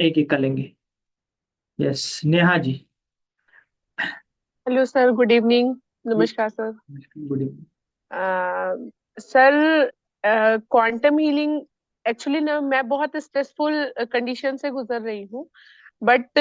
एक एक कर लेंगे। Yes, Neha ji. Hello sir, good evening. नमस्कार sir. Good evening. Sir, quantum healing actually ना मैं बहुत स्ट्रेसफुल कंडीशन से गुजर रही हूँ। बट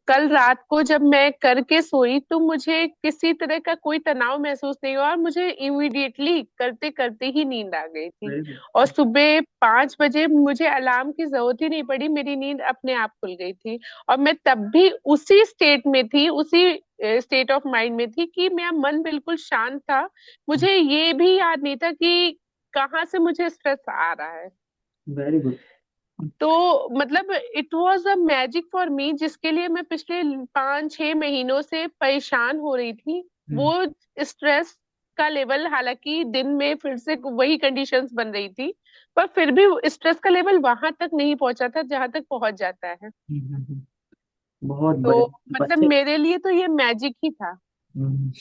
कल रात को जब मैं करके सोई तो मुझे किसी तरह का कोई तनाव महसूस नहीं हुआ और मुझे इमीडिएटली करते करते ही नींद आ गई थी। Very good. और सुबह 5 बजे मुझे अलार्म की जरूरत ही नहीं पड़ी, मेरी नींद अपने आप खुल गई थी। और मैं तब भी उसी स्टेट में थी, उसी स्टेट ऑफ माइंड में थी कि मेरा मन बिल्कुल शांत था। मुझे ये भी याद नहीं था कि कहाँ से मुझे स्ट्रेस आ रहा है। Very good. तो मतलब it was a magic for me, जिसके लिए मैं पिछले 5-6 महीनों से परेशान हो रही थी। वो स्ट्रेस का लेवल, हालांकि दिन में फिर से वही कंडीशंस बन रही थी, पर फिर भी स्ट्रेस का लेवल वहां तक नहीं पहुंचा था जहां तक पहुंच जाता है। बहुत तो बढ़िया मतलब बच्चे। मेरे लिए तो ये मैजिक ही था। हम्म।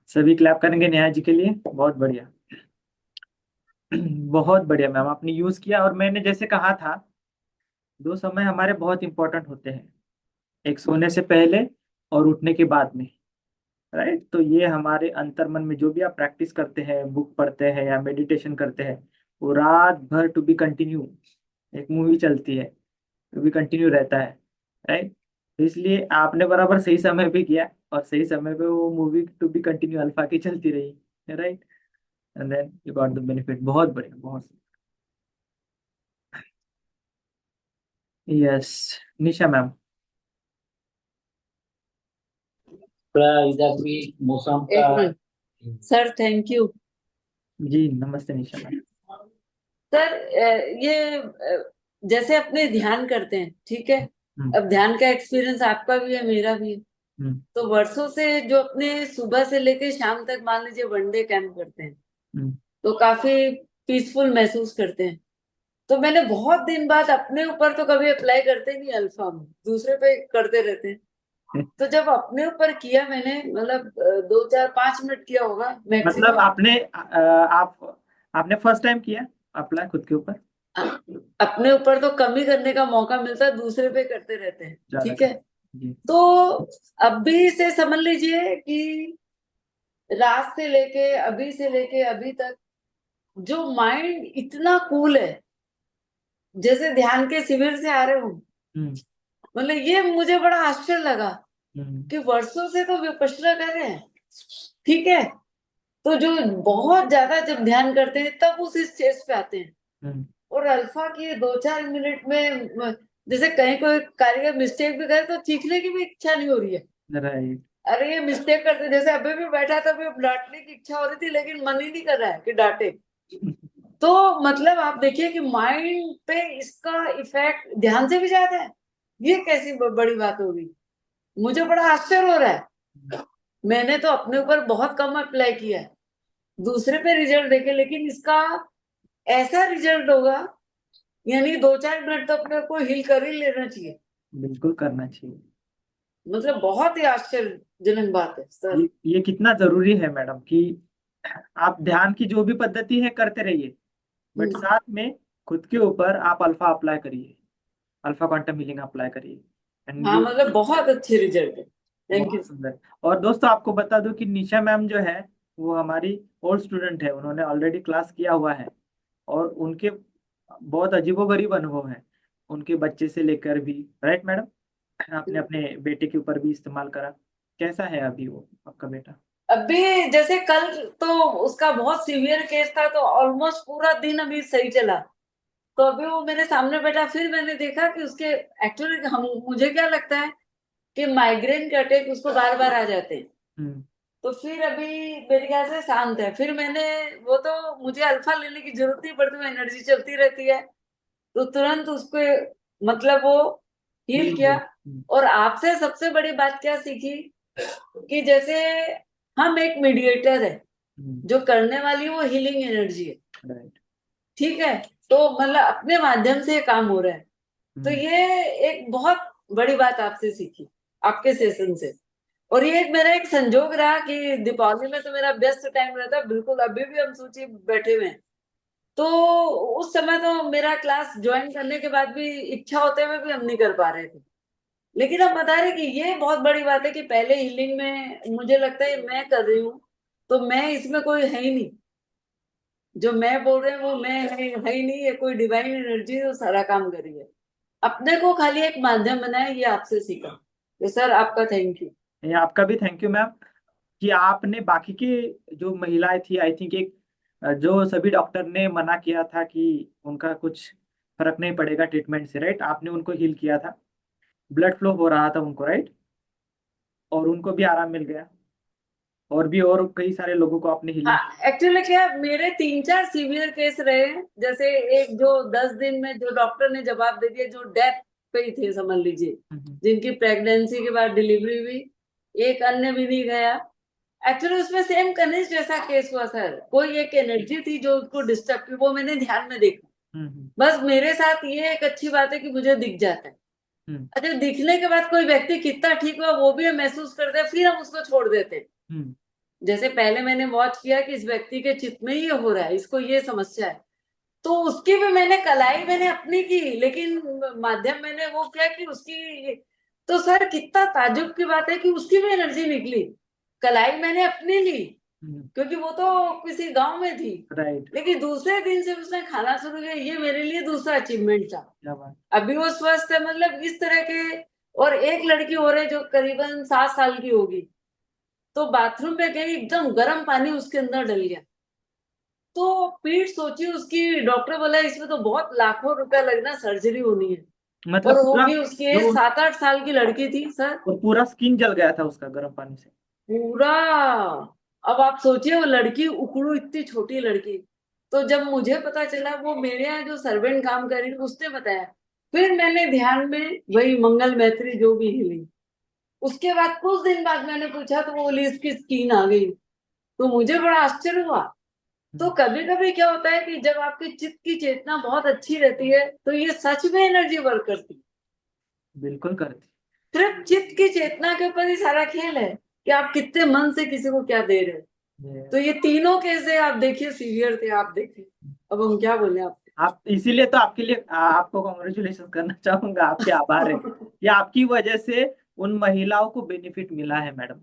सभी क्लैप करेंगे नेहा जी के लिए, बहुत बढ़िया। बहुत बढ़िया मैम, आपने यूज किया। और मैंने जैसे कहा था, दो समय हमारे बहुत इंपॉर्टेंट होते हैं, एक सोने से पहले और उठने के बाद में। राइट, तो ये हमारे अंतर मन में जो भी आप प्रैक्टिस करते हैं, बुक पढ़ते हैं या मेडिटेशन करते हैं, वो रात भर टू बी कंटिन्यू, एक मूवी चलती है, टू बी कंटिन्यू रहता है। राइट, तो इसलिए आपने बराबर सही समय पे किया, और सही समय पे वो movie to be continue alpha की चलती रही। Right, and then you got the benefit. बहुत बढ़िया, बहुत। Yes, Nisha ma'am. थोड़ा इधर भी मौसम का। एक मिनट सर, थैंक यू। जी नमस्ते निशा मैम। सर, ये जैसे अपने ध्यान करते हैं, ठीक है। हम्म। अब ध्यान का एक्सपीरियंस आपका भी है, मेरा भी है। हम्म। तो वर्षों से जो अपने सुबह से लेकर शाम तक मान लीजिए वनडे कैंप करते हैं, हम्म। तो काफी पीसफुल महसूस करते हैं। तो मैंने बहुत दिन बाद अपने ऊपर तो कभी अप्लाई करते नहीं, अल्फा में दूसरे पे करते रहते हैं। तो जब अपने ऊपर किया मैंने, मतलब 2 4 5 मिनट किया होगा मतलब मैक्सिमम। आपने फर्स्ट टाइम किया अप्लाई खुद के ऊपर? अपने ऊपर तो कम ही करने का मौका मिलता है, दूसरे पे करते रहते हैं। ज्यादा ठीक कर। है। जी। तो अभी से समझ लीजिए कि रात से लेके अभी तक जो माइंड इतना कूल है, जैसे ध्यान के शिविर से आ रहे हो। हम्म। मतलब ये मुझे बड़ा आश्चर्य लगा हम्म। कि वर्षों से तो विपश्यना कर रहे हैं, ठीक है। तो जो बहुत ज्यादा जब ध्यान करते हैं तब उस स्टेज पे आते हैं। हम्म। और अल्फा की 2 4 मिनट में जैसे कहीं कोई कारीगर मिस्टेक भी करे तो सीखने की भी इच्छा नहीं हो रही है। राइट। अरे ये मिस्टेक करते, जैसे अभी भी बैठा था, अभी डांटने की इच्छा हो रही थी लेकिन मन ही नहीं कर रहा है कि डांटे। तो मतलब आप देखिए कि माइंड पे इसका इफेक्ट ध्यान से भी ज्यादा है। ये कैसी बड़ी बात होगी। मुझे बड़ा आश्चर्य हो रहा है। मैंने तो अपने ऊपर बहुत कम अप्लाई किया है, दूसरे पे रिजल्ट देखे, लेकिन इसका ऐसा रिजल्ट होगा, यानी 2 4 मिनट तो अपने को हिल कर ही लेना चाहिए। बिल्कुल करना चाहिए। मतलब बहुत ही आश्चर्यजनक बात है सर। ये कितना जरूरी है मैडम कि आप ध्यान की जो भी पद्धति है करते रहिए, बट हम्म। साथ में खुद के ऊपर आप अल्फा अप्लाई करिए, अल्फा क्वांटम हीलिंग अप्लाई करिए, एंड हाँ, यू। मतलब बहुत अच्छे रिजल्ट है। Thank you. बहुत सुंदर। और दोस्तों आपको बता दूं कि निशा मैम जो है, वो हमारी ओल्ड स्टूडेंट है, उन्होंने ऑलरेडी क्लास किया हुआ है। और उनके बहुत अजीबोगरीब अनुभव है, उनके बच्चे से लेकर भी। राइट मैडम, आपने अपने बेटे के ऊपर भी इस्तेमाल करा। कैसा है अभी वो आपका बेटा? अभी जैसे कल तो उसका बहुत सीवियर केस था, तो ऑलमोस्ट पूरा दिन अभी सही चला। तो अभी वो मेरे सामने बैठा, फिर मैंने देखा कि उसके एक्चुअली हम मुझे क्या लगता है कि माइग्रेन के अटैक उसको बार बार आ जाते हैं। हम्म। तो फिर अभी मेरे ख्याल से शांत है। फिर मैंने, वो तो मुझे अल्फा लेने की जरूरत नहीं पड़ती, वो एनर्जी चलती रहती है। तो तुरंत उसको मतलब वो हील हील किया। हो। और आपसे सबसे बड़ी बात क्या सीखी कि जैसे हम एक मीडिएटर है, जो करने वाली वो हीलिंग एनर्जी है, राइट। ठीक है। तो मतलब अपने माध्यम से ये काम हो रहा है। तो ये एक बहुत बड़ी बात आपसे सीखी, आपके सेशन से। और ये मेरा एक संजोग रहा कि दीपावली में तो मेरा व्यस्त टाइम रहता है, बिल्कुल अभी भी हम सोचिए बैठे हुए हैं। तो उस समय तो मेरा क्लास ज्वाइन करने के बाद भी इच्छा होते हुए भी हम नहीं कर पा रहे थे। लेकिन अब बता रहे कि ये बहुत बड़ी बात है कि पहले हीलिंग में मुझे लगता है मैं कर रही हूँ, तो मैं इसमें कोई है ही नहीं। जो मैं बोल रहे हैं वो मैं है ही नहीं, ये कोई डिवाइन एनर्जी जो सारा काम कर रही है। अपने को खाली एक माध्यम बनाया, ये आपसे सीखा। तो सर आपका थैंक यू। ये आपका भी थैंक यू मैम, कि आपने बाकी की जो महिलाएं थी, आई थिंक एक जो सभी डॉक्टर ने मना किया था कि उनका कुछ फर्क नहीं पड़ेगा ट्रीटमेंट से, राइट, आपने उनको हील किया था, ब्लड फ्लो हो रहा था उनको, राइट, और उनको भी आराम मिल गया, और भी और कई सारे लोगों को आपने हीलिंग। हाँ, एक्चुअली क्या मेरे 3-4 सीवियर केस रहे हैं। जैसे एक जो 10 दिन में जो डॉक्टर ने जवाब दे दिया, जो डेथ पे ही थे समझ लीजिए, जिनकी प्रेगनेंसी के बाद डिलीवरी हुई। एक अन्य भी नहीं गया। एक्चुअली उसमें सेम कनिष्ठ जैसा केस हुआ सर। कोई एक एनर्जी थी जो उसको डिस्टर्ब की, वो मैंने ध्यान में देखा। बस मेरे साथ ये एक अच्छी बात है कि मुझे दिख जाता है। अच्छा, दिखने के बाद कोई व्यक्ति कितना ठीक हुआ वो भी हम महसूस करते हैं, फिर हम उसको छोड़ देते हैं। जैसे पहले मैंने वॉच किया कि इस व्यक्ति के चित्त में ये हो रहा है, इसको ये समस्या है, तो उसकी भी मैंने कलाई मैंने अपनी की, लेकिन माध्यम मैंने वो किया कि उसकी। तो सर कितना ताज्जुब की बात है कि उसकी भी एनर्जी निकली। कलाई मैंने अपनी ली क्योंकि वो तो किसी गांव में थी, राइट, लेकिन दूसरे दिन से उसने खाना शुरू किया। ये मेरे लिए दूसरा अचीवमेंट था। क्या बात। अभी वो स्वस्थ है, मतलब इस तरह के। और एक लड़की हो रही जो करीबन 7 साल की होगी, तो बाथरूम में गई, एकदम गर्म पानी उसके अंदर डल गया। तो पीठ सोची उसकी, डॉक्टर बोला इसमें तो बहुत लाखों रुपया लगना, सर्जरी होनी है। मतलब और पूरा होगी उसकी एज जो 7-8 साल की लड़की थी सर। और पूरा स्किन जल गया था उसका गर्म पानी से। पूरा। अब आप सोचिए, वो लड़की उकड़ू, इतनी छोटी लड़की। तो जब मुझे पता चला, वो मेरे यहाँ जो सर्वेंट काम कर रही थी उसने बताया, फिर मैंने ध्यान में वही मंगल मैत्री जो भी हिली। उसके बाद कुछ दिन बाद मैंने पूछा तो वो बोली इसकी स्किन आ गई। तो मुझे बड़ा आश्चर्य हुआ। तो कभी कभी क्या होता है कि जब आपकी चित्त की चेतना बहुत अच्छी रहती है तो ये सच में एनर्जी वर्क करती है। बिल्कुल करती। सिर्फ चित्त की चेतना के ऊपर ही सारा खेल है कि आप कितने मन से किसी को क्या दे रहे हो। तो ये तीनों कैसे आप देखिए सीवियर थे, आप देखिए। अब हम क्या बोले आप। आप इसीलिए तो आपके लिए आपको कॉन्ग्रेचुलेशन करना चाहूंगा, आपके आभार है कि आपकी वजह से उन महिलाओं को बेनिफिट मिला है मैडम।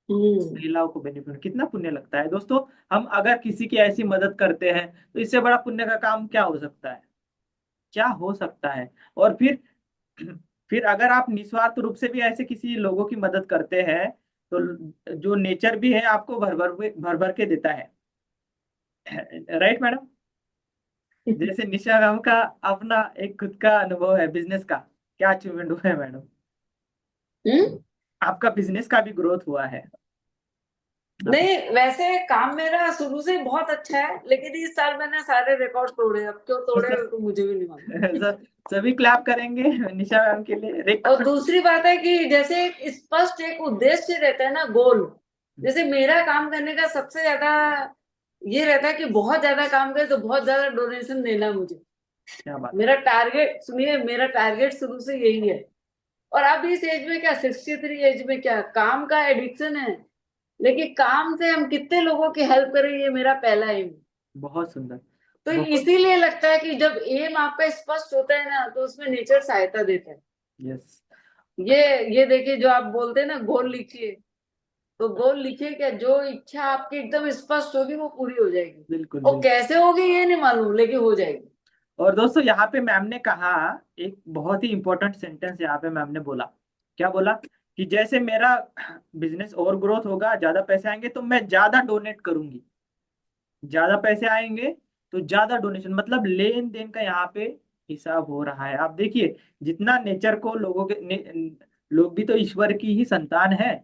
महिलाओं को बेनिफिट, कितना पुण्य लगता है दोस्तों। हम अगर किसी की ऐसी मदद करते हैं तो इससे बड़ा पुण्य का काम क्या हो सकता है, क्या हो सकता है। और फिर अगर आप निस्वार्थ रूप से भी ऐसे किसी लोगों की मदद करते हैं, तो जो नेचर भी है आपको भर भर के देता है, राइट मैडम। जैसे निशा मैम का अपना एक खुद का अनुभव है बिजनेस का, क्या अचीवमेंट हुआ है मैडम। हम्म। आपका बिजनेस का भी ग्रोथ हुआ है। आप नहीं, वैसे काम मेरा शुरू से ही बहुत अच्छा है, लेकिन इस साल मैंने सारे रिकॉर्ड तोड़े। अब क्यों तोड़े तो मुझे भी नहीं मालूम। सभी क्लैप करेंगे निशा मैम के लिए, और रिकॉर्ड। दूसरी बात है कि जैसे एक स्पष्ट एक उद्देश्य रहता है ना, गोल। जैसे मेरा काम करने का सबसे ज्यादा ये रहता है कि बहुत ज्यादा काम करे तो बहुत ज्यादा डोनेशन देना मुझे। क्या बात। मेरा टारगेट सुनिए, मेरा टारगेट शुरू से यही है। और अब इस एज में क्या, 63 एज में क्या काम का एडिक्शन है, लेकिन काम से हम कितने लोगों की हेल्प करें, ये मेरा पहला एम है। बहुत सुंदर। तो बहुत। इसीलिए लगता है कि जब एम आपका स्पष्ट होता है ना, तो उसमें नेचर सहायता देता है। यस। ये ये देखिए, जो आप बोलते हैं ना गोल लिखिए, तो गोल लिखिए, क्या जो इच्छा आपकी एकदम स्पष्ट होगी वो पूरी हो जाएगी। बिल्कुल और बिल्कुल। कैसे होगी ये नहीं मालूम, लेकिन हो जाएगी। और दोस्तों यहाँ पे मैम ने कहा, एक बहुत ही इंपॉर्टेंट सेंटेंस यहाँ पे मैम ने बोला, क्या बोला, कि जैसे मेरा बिजनेस और ग्रोथ होगा, ज्यादा पैसे आएंगे तो मैं ज्यादा डोनेट करूंगी, ज्यादा पैसे आएंगे तो ज्यादा डोनेशन, मतलब लेन देन का यहाँ पे हिसाब हो रहा है। आप देखिए, जितना नेचर को लोग भी तो ईश्वर की ही संतान है,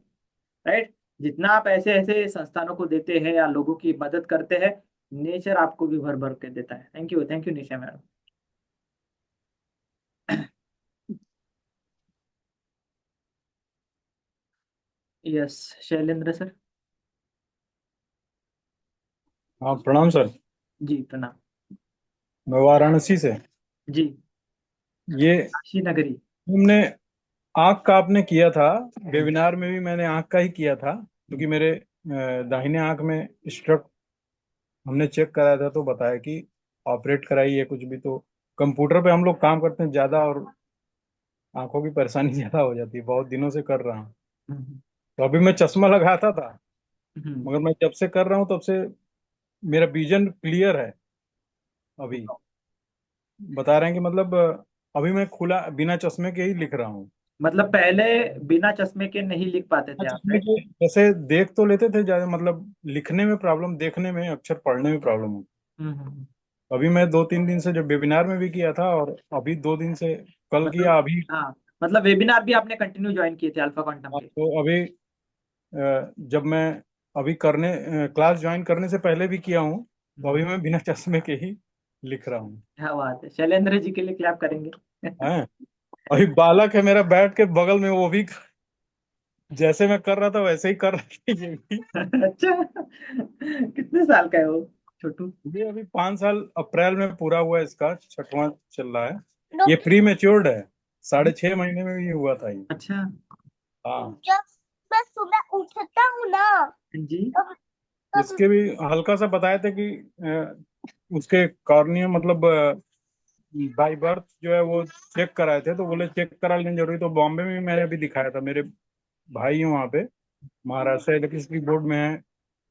राइट। जितना आप ऐसे ऐसे संस्थानों को देते हैं या लोगों की मदद करते हैं, नेचर आपको भी भर भर के देता है। Thank you Nisha madam. Yes, Shailendra sir. हाँ, प्रणाम सर। जी प्रणाम। मैं वाराणसी से। जी। ये काशी नगरी। तुमने आँख का आपने किया था, वेबिनार में भी मैंने आँख का ही किया था, क्योंकि मेरे दाहिने आँख में स्ट्रक हमने चेक कराया था, तो बताया कि ऑपरेट कराइए कुछ भी, तो कंप्यूटर पे हम लोग काम करते हैं ज्यादा, और आंखों की परेशानी ज्यादा हो जाती है। बहुत दिनों से कर रहा हूँ। हम्म, तो अभी मैं चश्मा लगाता था, हम्म। मगर मैं जब से कर रहा हूँ तब से मेरा विजन क्लियर है। अभी बता रहे हैं कि मतलब अभी मैं खुला बिना चश्मे के ही लिख रहा हूँ। मतलब पहले बिना चश्मे के नहीं लिख पाते थे बिना आप, चश्मे राइट? के जैसे देख तो लेते थे ज्यादा, मतलब लिखने में प्रॉब्लम, देखने में, अक्षर पढ़ने में प्रॉब्लम हो। हम्म, हम्म। अभी मैं 2-3 दिन से जब वेबिनार में भी किया था, और अभी 2 दिन से, कल मतलब किया अभी। हाँ, मतलब वेबिनार भी आपने कंटिन्यू ज्वाइन किए थे अल्फा क्वांटम के? तो अभी जब मैं अभी करने क्लास ज्वाइन करने से पहले भी किया हूँ, तो हम्म। अभी मैं बिना चश्मे के ही लिख रहा हूँ। क्या बात है, शैलेंद्र जी के लिए क्लैप करेंगे। हैं? अभी बालक है मेरा बैठ के बगल में, वो भी जैसे मैं कर रहा था वैसे ही कर रहा था ये भी। अच्छा, कितने साल का है वो छोटू? ये अभी 5 साल अप्रैल में पूरा हुआ है, इसका 6वां चल रहा है। ये प्री मेच्योर्ड है, 6.5 महीने में भी हुआ था ये। अच्छा। हाँ। जब मैं सुबह उठता हूँ ना, जी। तब तब इसके भी हल्का सा बताए थे कि उसके कॉर्निया, मतलब बाई बर्थ जो है वो चेक कराए थे, तो बोले चेक करा लेना जरूरी। तो बॉम्बे में भी मैंने अभी दिखाया था, मेरे भाई हैं वहाँ पे, महाराष्ट्र इलेक्ट्रिसिटी बोर्ड में है,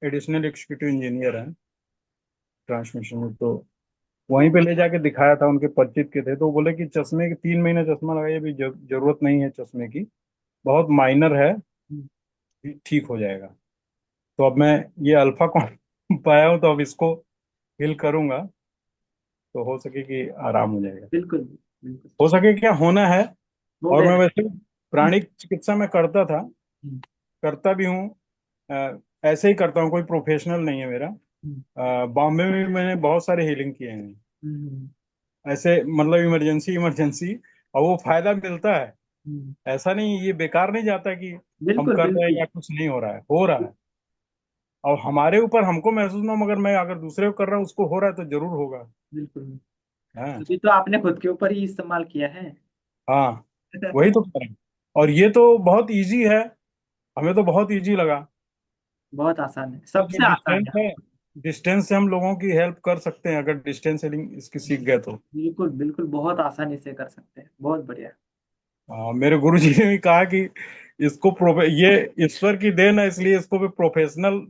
एडिशनल एग्जीक्यूटिव इंजीनियर है ट्रांसमिशन में। तो वहीं पे ले जाके दिखाया था, उनके परिचित के थे, तो बोले कि चश्मे की 3 महीने चश्मा लगाइए, भी जरूरत नहीं है चश्मे की, बहुत माइनर है, ठीक हो जाएगा। तो अब मैं ये अल्फा कौन पाया हूँ, तो अब इसको फिल करूंगा, तो हो सके कि आराम हो जाएगा। बिल्कुल बिल्कुल। हो सके क्या होना है। हो और गया मैं है। वैसे प्राणिक चिकित्सा में करता था, हम्म, करता भी हूँ। ऐसे ही करता हूँ, कोई प्रोफेशनल नहीं है मेरा। हम्म, बॉम्बे में भी मैंने बहुत सारे हीलिंग किए हैं, हम्म, ऐसे मतलब इमरजेंसी इमरजेंसी, और वो फायदा मिलता है। हम्म। ऐसा नहीं, ये बेकार नहीं जाता कि हम बिल्कुल कर रहे हैं बिल्कुल। या कुछ नहीं हो रहा है, हो रहा है। और हमारे ऊपर हमको महसूस ना हो, मगर मैं अगर दूसरे को कर रहा हूँ उसको हो रहा है, तो जरूर होगा। बिल्कुल। हाँ। अभी तो आपने खुद के ऊपर ही इस्तेमाल किया है। हाँ, वही तो करें। और ये तो बहुत इजी है, हमें तो बहुत इजी लगा। बहुत आसान है, ये जो सबसे आसान डिस्टेंस है। है, डिस्टेंस से हम लोगों की हेल्प कर सकते हैं, अगर डिस्टेंस सेलिंग इसकी सीख गए तो। बिल्कुल बिल्कुल, बहुत आसानी से कर सकते हैं, बहुत बढ़िया। मेरे गुरु जी ने भी कहा कि इसको ये ईश्वर की देन है, इसलिए इसको भी प्रोफेशनल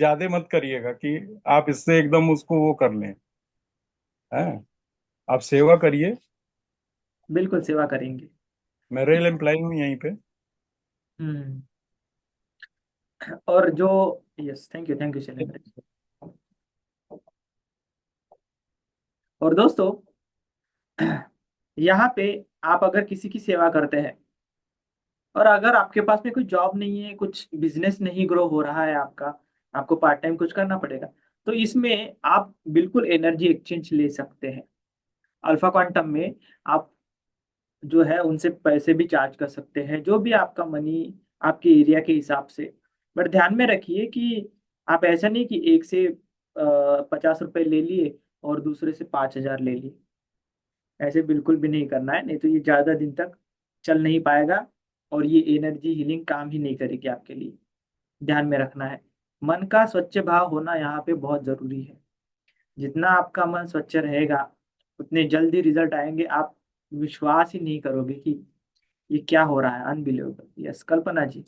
ज्यादा मत करिएगा, कि आप इससे एकदम उसको वो कर लें। हैं? आप सेवा करिए। बिल्कुल सेवा करेंगे। मैं रेल एम्प्लॉय हूँ यहीं पे। हम्म। और जो, yes, thank you Shailendra ji. और दोस्तों, यहाँ पे आप अगर किसी की सेवा करते हैं, और अगर आपके पास में कोई जॉब नहीं है, कुछ बिजनेस नहीं ग्रो हो रहा है आपका, आपको पार्ट टाइम कुछ करना पड़ेगा, तो इसमें आप बिल्कुल एनर्जी एक्सचेंज ले सकते हैं। अल्फा क्वांटम में आप जो है उनसे पैसे भी चार्ज कर सकते हैं, जो भी आपका मनी आपके एरिया के हिसाब से। बट ध्यान में रखिए कि आप ऐसा नहीं कि एक से 50 रुपए ले लिए और दूसरे से 5,000 ले लिए। ऐसे बिल्कुल भी नहीं करना है, नहीं तो ये ज़्यादा दिन तक चल नहीं पाएगा, और ये एनर्जी हीलिंग काम ही नहीं करेगी आपके लिए। ध्यान में रखना है, मन का स्वच्छ भाव होना यहाँ पे बहुत ज़रूरी है। जितना आपका मन स्वच्छ रहेगा, उतने जल्दी रिजल्ट आएंगे। आप विश्वास ही नहीं करोगे कि ये क्या हो रहा है, अनबिलीवेबल। यस, कल्पना जी।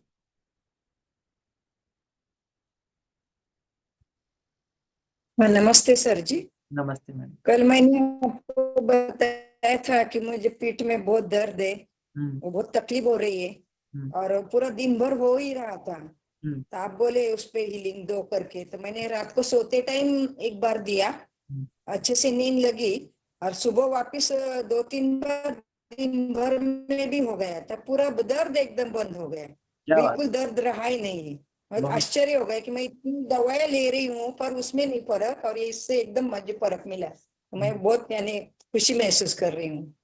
हाँ, नमस्ते सर जी। नमस्ते मैम। कल मैंने आपको बताया था कि मुझे पीठ में बहुत दर्द है, हम्म, वो बहुत तकलीफ हो रही है, हम्म, और पूरा दिन भर हो ही रहा था। हम्म, तो आप बोले उस पे हीलिंग दो करके, तो मैंने रात को सोते टाइम एक बार दिया, हम्म। अच्छे से नींद लगी, और सुबह वापस 2-3 बार दिन भर में भी हो गया था, पूरा दर्द एकदम बंद हो गया, क्या बात। बिल्कुल दर्द रहा ही नहीं है। और बहुत। आश्चर्य हो गया कि मैं इतनी दवाएं ले रही हूँ पर उसमें नहीं फर्क, और ये इससे एकदम मुझे फर्क मिला, तो मैं बहुत यानी खुशी महसूस कर रही हूँ,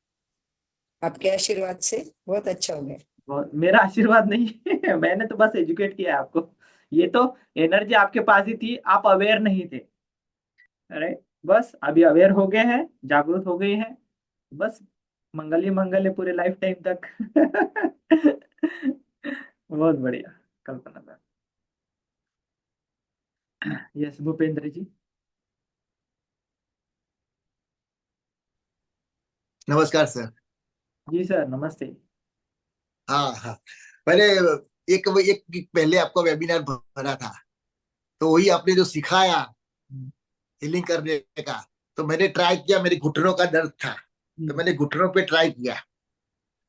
आपके आशीर्वाद से बहुत अच्छा हो गया। बहुत, मेरा आशीर्वाद नहीं है, मैंने तो बस एजुकेट किया है आपको। ये तो एनर्जी आपके पास ही थी, आप अवेयर नहीं थे। अरे, बस अभी अवेयर हो गए हैं, जागरूक हो गए हैं। बस मंगल ही मंगल है पूरे लाइफ टाइम तक। बहुत बढ़िया, कल्पना मैम। यस, भूपेंद्र जी। नमस्कार सर। जी सर, नमस्ते। हाँ हाँ, मैंने एक एक पहले आपका वेबिनार भरा था, तो वही आपने जो सिखाया हीलिंग करने का, तो मैंने ट्राई किया। मेरे घुटनों का दर्द था, तो मैंने घुटनों पे ट्राई किया।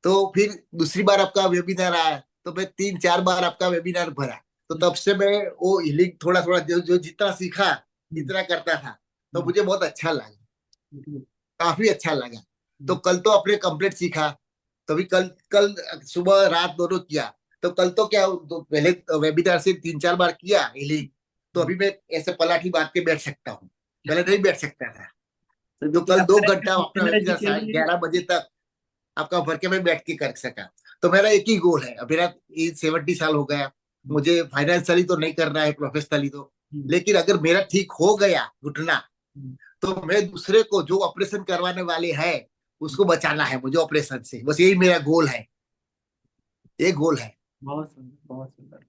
तो फिर दूसरी बार आपका वेबिनार आया, तो मैं 3-4 बार आपका वेबिनार भरा। तो तब से मैं वो हीलिंग थोड़ा थोड़ा जो जितना सीखा जितना करता था, तो मुझे बहुत अच्छा लगा, काफी अच्छा लगा। तो कल तो आपने कंप्लीट सीखा, तभी कल कल सुबह रात दोनों किया। तो कल तो क्या, तो पहले वेबिनार से 3-4 बार किया हीलिंग, तो अभी मैं ऐसे पलाठी बांध के बैठ सकता हूँ, पहले नहीं बैठ सकता था। तो सभी की कल आप 2 घंटा अपना भूपेंद्र जी वेबिनार के लिए। 11 बजे तक आपका भर के मैं बैठ के कर सका। तो मेरा एक ही गोल है। अब मेरा एज 70 साल हो गया, मुझे फाइनेंशियली तो नहीं करना है, प्रोफेशनली तो। लेकिन अगर मेरा ठीक हो गया घुटना, तो मैं दूसरे को जो ऑपरेशन करवाने वाले हैं उसको बचाना है मुझे ऑपरेशन से। बस यही मेरा गोल है, ये गोल है। बहुत सुंदर, बहुत सुंदर।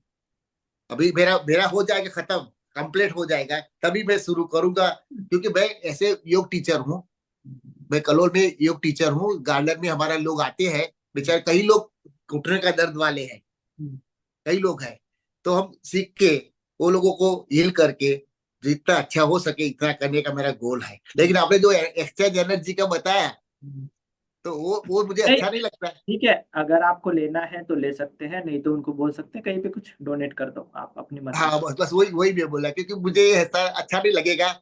अभी मेरा मेरा हो जाएगा, खत्म, कंप्लीट हो जाएगा, तभी मैं शुरू करूंगा। क्योंकि मैं ऐसे योग टीचर हूँ, मैं कलोल में योग टीचर हूँ। गार्डन में हमारा लोग आते हैं, बेचारे कई लोग घुटने का दर्द वाले हैं, कई लोग हैं। तो हम सीख के वो लोगों को हील करके जितना अच्छा हो सके इतना करने का मेरा गोल है। लेकिन आपने जो एक्सचेंज एनर्जी का बताया, तो वो मुझे नहीं, अच्छा नहीं लगता है। ठीक है, अगर आपको लेना है तो ले सकते हैं, नहीं तो उनको बोल सकते हैं कहीं पे कुछ डोनेट कर दो, आप अपनी मर्जी हाँ, से। बस बस वही वही मैं बोला, क्योंकि मुझे ऐसा अच्छा नहीं लगेगा,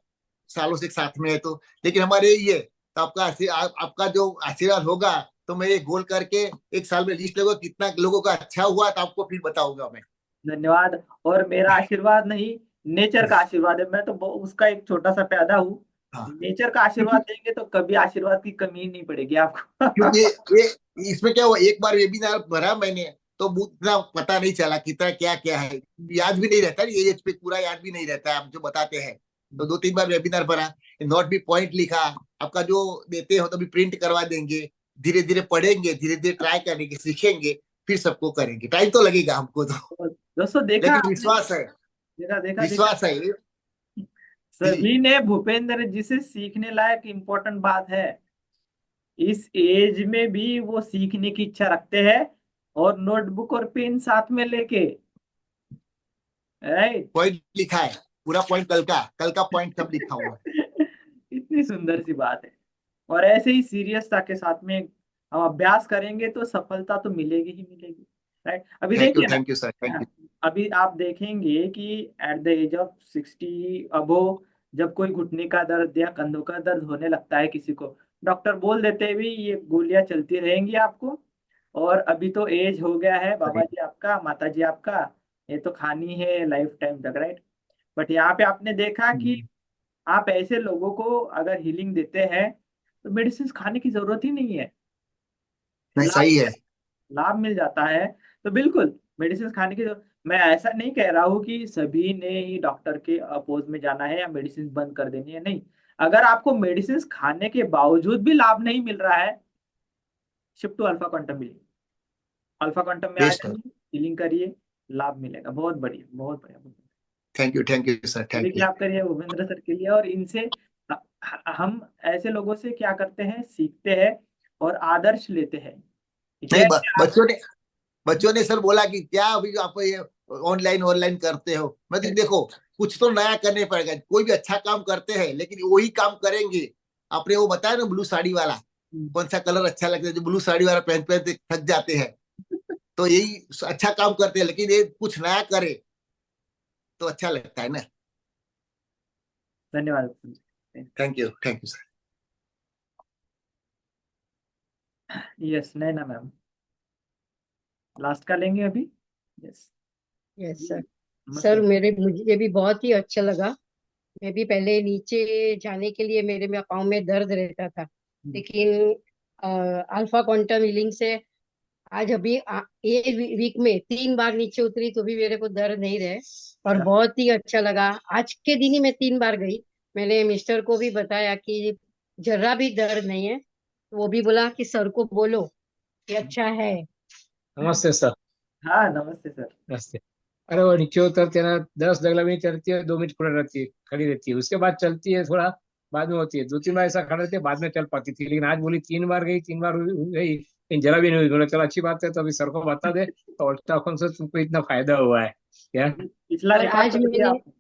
सालों से साथ में है तो। लेकिन हमारे ये तो आपका जो आशीर्वाद होगा, तो मैं ये गोल करके 1 साल में लिस्ट लूंगा कितना लोगों का अच्छा हुआ, तो आपको फिर बताऊंगा मैं। धन्यवाद। और मेरा आशीर्वाद नहीं, नेचर का आशीर्वाद है, मैं तो उसका एक छोटा सा पैदा हूँ। हाँ, नेचर का आशीर्वाद क्योंकि देंगे तो कभी आशीर्वाद की कमी नहीं पड़ेगी क्योंकि आपको। इसमें क्या हुआ, एक बार वेबिनार भरा मैंने, तो उतना पता नहीं चला कितना क्या क्या है, याद भी नहीं रहता, ये एज पे पूरा याद भी नहीं रहता है आप जो बताते हैं। तो 2-3 बार वेबिनार भरा, नोट भी पॉइंट लिखा, आपका जो देते हो तो भी प्रिंट करवा देंगे। धीरे धीरे पढ़ेंगे, धीरे धीरे ट्राई करेंगे, सीखेंगे, फिर सबको करेंगे। टाइम तो लगेगा हमको तो, दोस्तों, देखा लेकिन आपने? विश्वास है, देखा देखा देखा। विश्वास है जी। सभी ने भूपेंद्र जी से सीखने लायक इम्पोर्टेंट बात है, इस एज में भी वो सीखने की इच्छा रखते हैं, और नोटबुक और पेन साथ में लेके। राइट। पॉइंट लिखा है, पूरा पॉइंट, कल का पॉइंट सब लिखा हुआ है। इतनी सुंदर सी बात है। और ऐसे ही सीरियसता के साथ में हम अभ्यास करेंगे तो सफलता तो मिलेगी ही मिलेगी। राइट। अभी देखिए ना, thank you sir, thank you. अभी आप देखेंगे कि एट द एज ऑफ 60 अबो, जब कोई घुटने का दर्द या कंधों का दर्द होने लगता है किसी को, डॉक्टर बोल देते हैं भी ये गोलियां चलती रहेंगी आपको, और अभी तो एज हो गया है बाबा जी आपका, माता जी आपका, ये तो खानी है लाइफ टाइम तक। राइट। बट यहाँ पे आपने देखा कि आप ऐसे लोगों को अगर हीलिंग देते हैं तो मेडिसिन खाने की जरूरत ही नहीं है, नहीं, लाभ सही है। लाभ मिल जाता है। तो बिल्कुल मेडिसिन खाने की मैं ऐसा नहीं कह रहा हूँ कि सभी ने ही डॉक्टर के अपोज में जाना है या मेडिसिन बंद कर देनी है, नहीं। अगर आपको मेडिसिन खाने के बावजूद भी लाभ नहीं मिल रहा है, shift to alpha quantum healing. Alpha quantum में आ बेस्ट है। जाइए, हीलिंग करिए, लाभ मिलेगा। बहुत बढ़िया, बहुत बढ़िया, बहुत बढ़िया। थैंक यू सर, सभी थैंक यू। क्लैप करिए भूपेंद्र सर के लिए। और इनसे हम ऐसे लोगों से क्या करते हैं, सीखते हैं और आदर्श लेते हैं। नहीं, जैसे आप। बच्चों ने सर बोला कि क्या अभी आप ये ऑनलाइन ऑनलाइन करते हो। मैं तो देखो, कुछ तो नया करने पड़ेगा। कोई भी अच्छा काम करते हैं लेकिन वही काम करेंगे। आपने वो बताया ना ब्लू साड़ी वाला, कौन सा कलर अच्छा लगता है, जो ब्लू साड़ी वाला पहन पहनते थक जाते हैं। तो यही अच्छा काम करते हैं, लेकिन ये कुछ नया करे तो अच्छा लगता है ना। धन्यवाद। Thank you sir. Yes, Naina ma'am, last का लेंगे अभी। यस। Yes sir. नमस्ते। सर मुझे भी बहुत ही अच्छा लगा। मैं भी पहले नीचे जाने के लिए मेरे में पाँव में दर्द रहता था, लेकिन अल्फा क्वांटम हीलिंग से आज अभी ये वीक में 3 बार नीचे उतरी तो भी मेरे को दर्द नहीं रहे, और बहुत ही अच्छा लगा। आज के दिन ही मैं 3 बार गई। मैंने मिस्टर को भी बताया कि जरा भी दर्द नहीं है, तो वो भी बोला कि सर को बोलो कि अच्छा है। नमस्ते सर। हाँ, नमस्ते सर। नमस्ते। अरे वो नीचे उतरते ना, 10 लगला मिनट चलती है, 2 मिनट खड़ा रहती है, खड़ी रहती है, उसके बाद चलती है थोड़ा, बाद में होती है। 2-3 बार ऐसा खड़े थे, बाद में चल पाती थी, लेकिन आज बोली 3 बार गई, 3 बार गई, लेकिन जरा भी नहीं हुई। बोला चलो अच्छी बात है, तो अभी सर को बता दे तो अल्ट्रासाउंड से तुमको इतना फायदा हुआ है क्या। पिछला और रिकॉर्ड तोड़ दिया आप।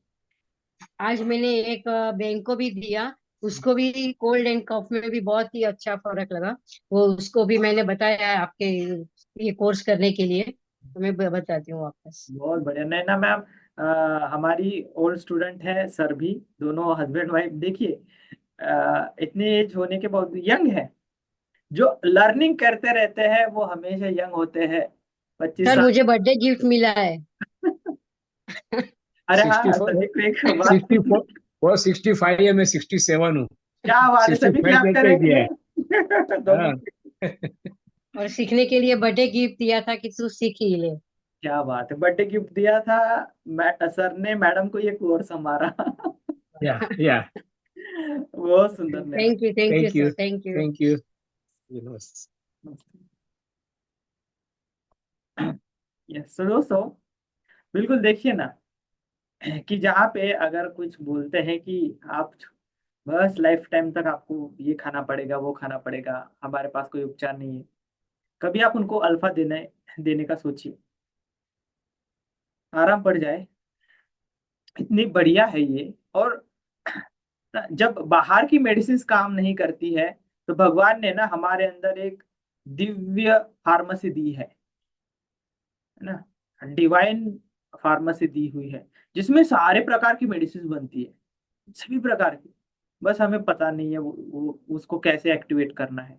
आज मैंने एक बहन को भी दिया, उसको भी कोल्ड एंड कफ में भी बहुत ही अच्छा फर्क लगा। वो उसको भी मैंने बताया है आपके ये कोर्स करने के लिए, तो मैं बताती हूँ वापस। बहुत बढ़िया। नैना मैम हमारी ओल्ड स्टूडेंट है, सर भी, दोनों हस्बैंड वाइफ। देखिए इतनी एज होने के बाद यंग है। जो लर्निंग करते रहते हैं वो हमेशा यंग होते हैं। 25 सर साल। मुझे बर्थडे गिफ्ट मिला है। अरे हाँ, 64, सभी को एक बात। 64, वो 65 है, मैं 67 हूँ। क्या बात है, सभी 65 क्लैप करके ही दिया करेंगे। है। दोनों। हाँ। और सीखने के लिए बर्थडे गिफ्ट दिया था कि तू सीख ही ले। क्या बात है, बर्थडे गिफ्ट दिया था। सर ने मैडम को ये कोर्स हमारा। या बहुत सुंदर Naina. Thank you thank you, sir, thank you. Thank you. Yes, तो दोस्तों बिल्कुल देखिए ना कि जहाँ पे अगर कुछ बोलते हैं कि आप बस लाइफ टाइम तक आपको ये खाना पड़ेगा, वो खाना पड़ेगा, हमारे पास कोई उपचार नहीं है, कभी आप उनको अल्फा देने देने का सोचिए, आराम पड़ जाए। इतनी बढ़िया है ये। और जब बाहर की मेडिसिन काम नहीं करती है तो भगवान ने ना हमारे अंदर एक दिव्य फार्मेसी दी है ना, डिवाइन फार्मेसी दी हुई है, जिसमें सारे प्रकार की मेडिसिन बनती है, सभी प्रकार की। बस हमें पता नहीं है वो उसको कैसे एक्टिवेट करना है,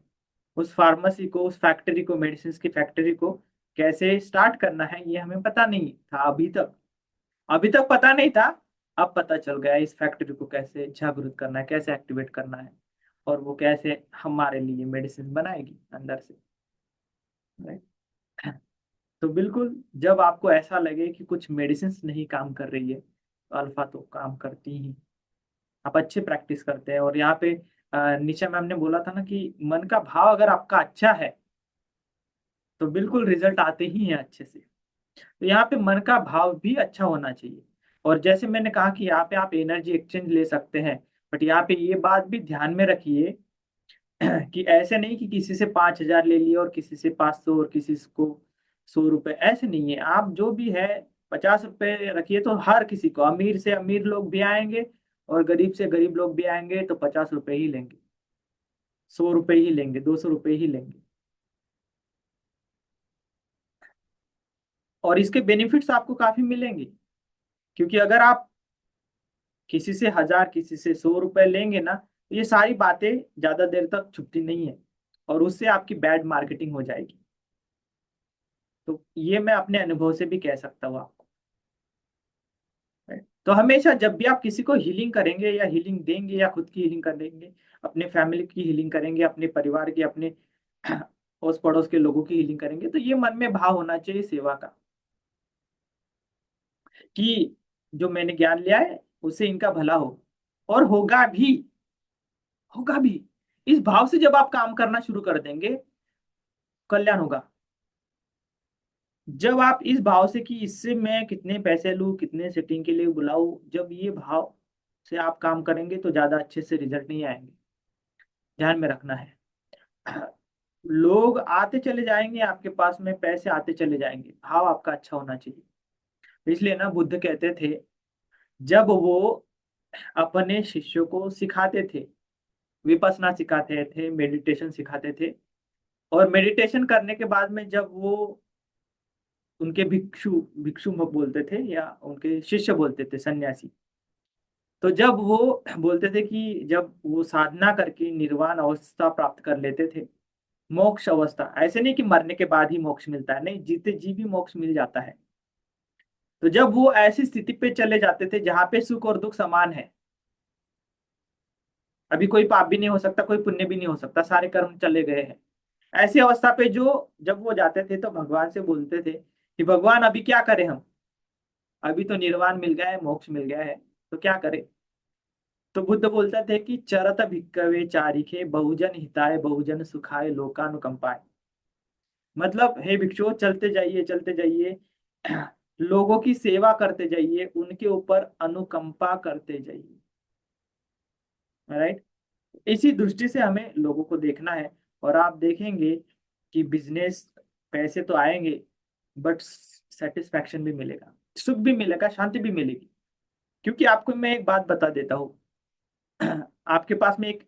उस फार्मेसी को, उस फैक्ट्री को, मेडिसिन की फैक्ट्री को कैसे स्टार्ट करना है, ये हमें पता नहीं था अभी तक। अभी तक पता नहीं था, अब पता चल गया इस फैक्ट्री को कैसे जागरूक करना है, कैसे एक्टिवेट करना है, और वो कैसे हमारे लिए मेडिसिन बनाएगी अंदर से। राइट। तो बिल्कुल जब आपको ऐसा लगे कि कुछ मेडिसिन नहीं काम कर रही है तो अल्फा तो काम करती ही। आप अच्छे प्रैक्टिस करते हैं। और यहाँ पे निशा मैम ने बोला था ना कि मन का भाव अगर आपका अच्छा है तो बिल्कुल रिजल्ट आते ही हैं अच्छे से। तो यहाँ पे मन का भाव भी अच्छा होना चाहिए। और जैसे मैंने कहा कि यहाँ पे आप एनर्जी एक्सचेंज ले सकते हैं, बट यहाँ पे ये बात भी ध्यान में रखिए कि ऐसे नहीं कि किसी से 5,000 ले लिए और किसी से 500 और किसी को 100 रुपए, ऐसे नहीं है। आप जो भी है 50 रुपए रखिए, तो हर किसी को, अमीर से अमीर लोग भी आएंगे और गरीब से गरीब लोग भी आएंगे तो 50 रुपए ही लेंगे, 100 रुपए ही लेंगे, 200 रुपए ही लेंगे। और इसके बेनिफिट्स आपको काफी मिलेंगे, क्योंकि अगर आप किसी से 1,000 किसी से 100 रुपए लेंगे ना, तो ये सारी बातें ज्यादा देर तक छुपती नहीं है और उससे आपकी बैड मार्केटिंग हो जाएगी। तो ये मैं अपने अनुभव से भी कह सकता हूँ आपको। तो हमेशा जब भी आप किसी को हीलिंग करेंगे या हीलिंग देंगे या खुद की हीलिंग करेंगे, अपने फैमिली की हीलिंग करेंगे, अपने परिवार की, अपने ओस पड़ोस के लोगों की हीलिंग करेंगे, तो ये मन में भाव होना चाहिए सेवा का, कि जो मैंने ज्ञान लिया है उससे इनका भला हो, और होगा भी, होगा भी। इस भाव से जब आप काम करना शुरू कर देंगे, कल्याण होगा। जब आप इस भाव से कि इससे मैं कितने पैसे लूं, कितने सेटिंग के लिए बुलाऊं, जब ये भाव से आप काम करेंगे तो ज्यादा अच्छे से रिजल्ट नहीं आएंगे। ध्यान में रखना है। लोग आते चले जाएंगे आपके पास में, पैसे आते चले जाएंगे, भाव आपका अच्छा होना चाहिए। इसलिए ना बुद्ध कहते थे, जब वो अपने शिष्यों को सिखाते थे, विपස්සना सिखाते थे, मेडिटेशन सिखाते थे, और मेडिटेशन करने के बाद में जब वो उनके भिक्षु भिक्षु बोलते थे या उनके शिष्य बोलते थे, सन्यासी, तो जब वो बोलते थे कि जब वो साधना करके निर्वाण अवस्था प्राप्त कर लेते थे, मोक्ष अवस्था, ऐसे नहीं कि मरने के बाद ही मोक्ष मिलता है, नहीं, जीते जी भी मोक्ष मिल जाता है। तो जब वो ऐसी स्थिति पे चले जाते थे जहां पे सुख और दुख समान है, अभी कोई पाप भी नहीं हो सकता, कोई पुण्य भी नहीं हो सकता, सारे कर्म चले गए हैं, ऐसी अवस्था पे जो जब वो जाते थे तो भगवान से बोलते थे कि भगवान अभी क्या करें हम, अभी तो निर्वाण मिल गया है, मोक्ष मिल गया है, तो क्या करें। तो बुद्ध बोलते थे कि चरत भिक्खवे चारिखे बहुजन हिताय बहुजन सुखाय लोकानुकंपाय। मतलब हे भिक्षुओं, चलते जाइए, चलते जाइए, लोगों की सेवा करते जाइए, उनके ऊपर अनुकंपा करते जाइए। राइट। इसी दृष्टि से हमें लोगों को देखना है। और आप देखेंगे कि बिजनेस, पैसे तो आएंगे बट सेटिस्फैक्शन भी मिलेगा, सुख भी मिलेगा, शांति भी मिलेगी। क्योंकि आपको मैं एक बात बता देता हूँ, आपके पास में एक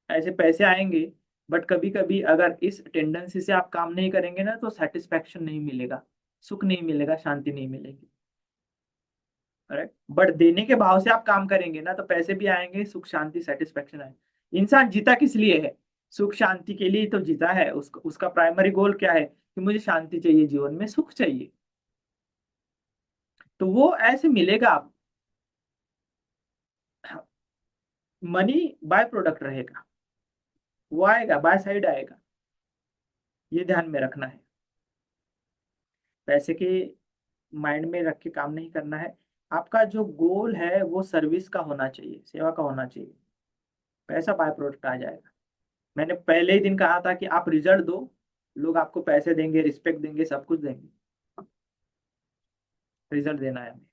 ऐसे पैसे आएंगे, बट कभी कभी अगर इस टेंडेंसी से आप काम नहीं करेंगे ना, तो सेटिस्फैक्शन नहीं मिलेगा, सुख नहीं मिलेगा, शांति नहीं मिलेगी। राइट। बट देने के भाव से आप काम करेंगे ना, तो पैसे भी आएंगे, सुख शांति सेटिस्फैक्शन आएंगे। इंसान जीता किस लिए है? सुख शांति के लिए ही तो जीता है। उसका प्राइमरी गोल क्या है? कि मुझे शांति चाहिए, जीवन में सुख चाहिए। तो वो ऐसे मिलेगा आप, मनी बाय प्रोडक्ट रहेगा, वो आएगा, बाय साइड आएगा। ये ध्यान में रखना है। पैसे के माइंड में रख के काम नहीं करना है। आपका जो गोल है वो सर्विस का होना चाहिए, सेवा का होना चाहिए। पैसा बाय प्रोडक्ट आ जाएगा। मैंने पहले ही दिन कहा था कि आप रिजल्ट दो, लोग आपको पैसे देंगे, रिस्पेक्ट देंगे, सब कुछ देंगे। रिजल्ट देना है हमें।